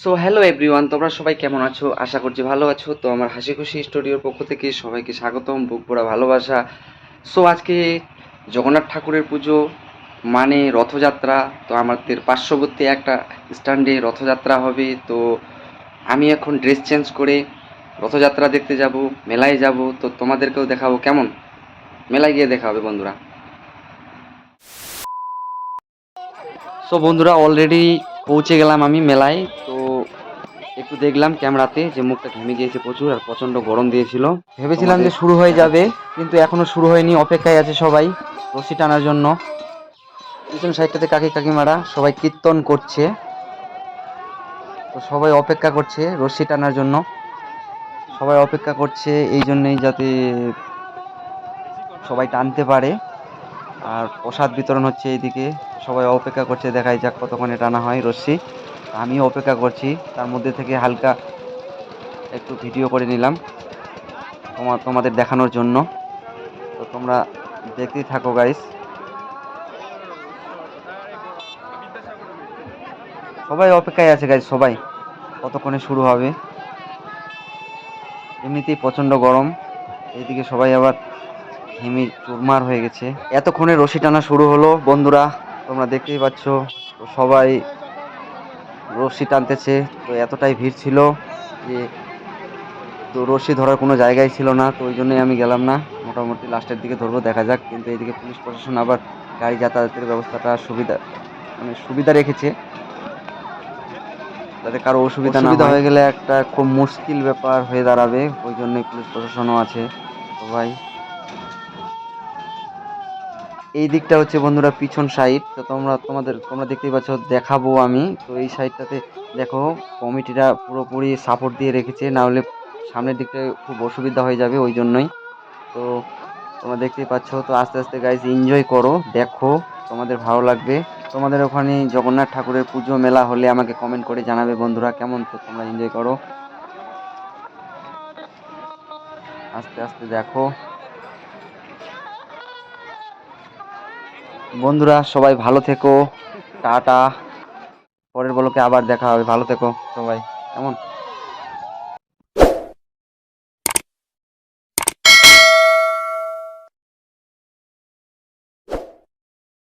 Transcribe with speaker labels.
Speaker 1: So hello everyone, তোমরা সবাই কেমন আছো? আশা করছি ভালো আছো। তো আমার হাসি খুশি স্টুডিওর পক্ষ থেকে সবাইকে স্বাগতম, বুক ভরা ভালোবাসা। সো আজকে জগন্নাথ ঠাকুরের পুজো মানে রথযাত্রা। তো আমাদের পার্শ্ববর্তী একটা স্ট্যান্ডে রথযাত্রা হবে। তো আমি এখন ড্রেস চেঞ্জ করে রথযাত্রা দেখতে যাব, মেলায় যাব। তো তোমাদেরকেও দেখাবো কেমন মেলায় গিয়ে দেখা হবে বন্ধুরা। সো বন্ধুরা, অলরেডি পৌঁছে গেলাম আমি মেলায়। তো একটু দেখলাম ক্যামেরাতে যে মুখটা ঘেমে গিয়েছে প্রচুর, আর প্রচণ্ড গরম দিয়েছিল। ভেবেছিলাম যে শুরু হয়ে যাবে, কিন্তু এখনো শুরু হয়নি। অপেক্ষায় আছে সবাই রশি টানার জন্য। পিছন সাইডটাতে কাকিমারা সবাই কীর্তন করছে। তো সবাই অপেক্ষা করছে রশি টানার জন্য। সবাই অপেক্ষা করছে এই জন্যেই, যাতে সবাই টানতে পারে। আর প্রসাদ বিতরণ হচ্ছে এইদিকে। সবাই অপেক্ষা করছে, দেখাই যাক কতক্ষণে টানা হয় রশ্মি। আমিও অপেক্ষা করছি, তার মধ্যে থেকে হালকা একটু ভিডিও করে নিলাম তোমাদের দেখানোর জন্য। তো তোমরা দেখতেই থাকো গাইস। সবাই অপেক্ষায় আছে গাইস, সবাই কতক্ষণে শুরু হবে। এমনিতেই প্রচণ্ড গরম, এইদিকে সবাই আবার ঘেমে চুরমার হয়ে গেছে। এতক্ষণে রশি টানা শুরু হলো বন্ধুরা, তোমরা দেখতেই পাচ্ছ। তো সবাই রশি টানতেছে। তো এতটাই ভিড় ছিল যে তো রশি ধরার কোনো জায়গায় ছিল না। তো ওই জন্যই আমি গেলাম না। মোটামুটি লাস্টের দিকে ধরবো, দেখা যাক। কিন্তু এইদিকে পুলিশ প্রশাসন আবার গাড়ি যাতায়াতের ব্যবস্থাটা সুবিধা রেখেছে, যাতে কারো অসুবিধা হয়ে গেলে একটা খুব মুশকিল ব্যাপার হয়ে দাঁড়াবে। ওই জন্যই পুলিশ প্রশাসনও আছে। তো ভাই, এই দিকটা হচ্ছে বন্ধুরা পিছন সাইড। তো তোমরা দেখতেই পাচ্ছ, দেখাবো আমি। তো এই সাইডটাতে দেখো, কমিটিরা পুরোপুরি সাপোর্ট দিয়ে রেখেছে, না হলে সামনের দিকটা খুব অসুবিধা হয়ে যাবে। ওই জন্যই। তো তোমরা দেখতেই পাচ্ছ। তো আস্তে আস্তে গাইজ এনজয় করো, দেখো, তোমাদের ভালো লাগবে। তোমাদের ওখানে জগন্নাথ ঠাকুরের পুজো মেলা হলে আমাকে কমেন্ট করে জানাবে বন্ধুরা কেমন। তো তোমরা এনজয় করো, আস্তে আস্তে দেখো বন্ধুরা। সবাই ভালো থেকো, টাটা। পরের ব্লকে আবার দেখা হবে, ভালো থেকো সবাই, কেমন।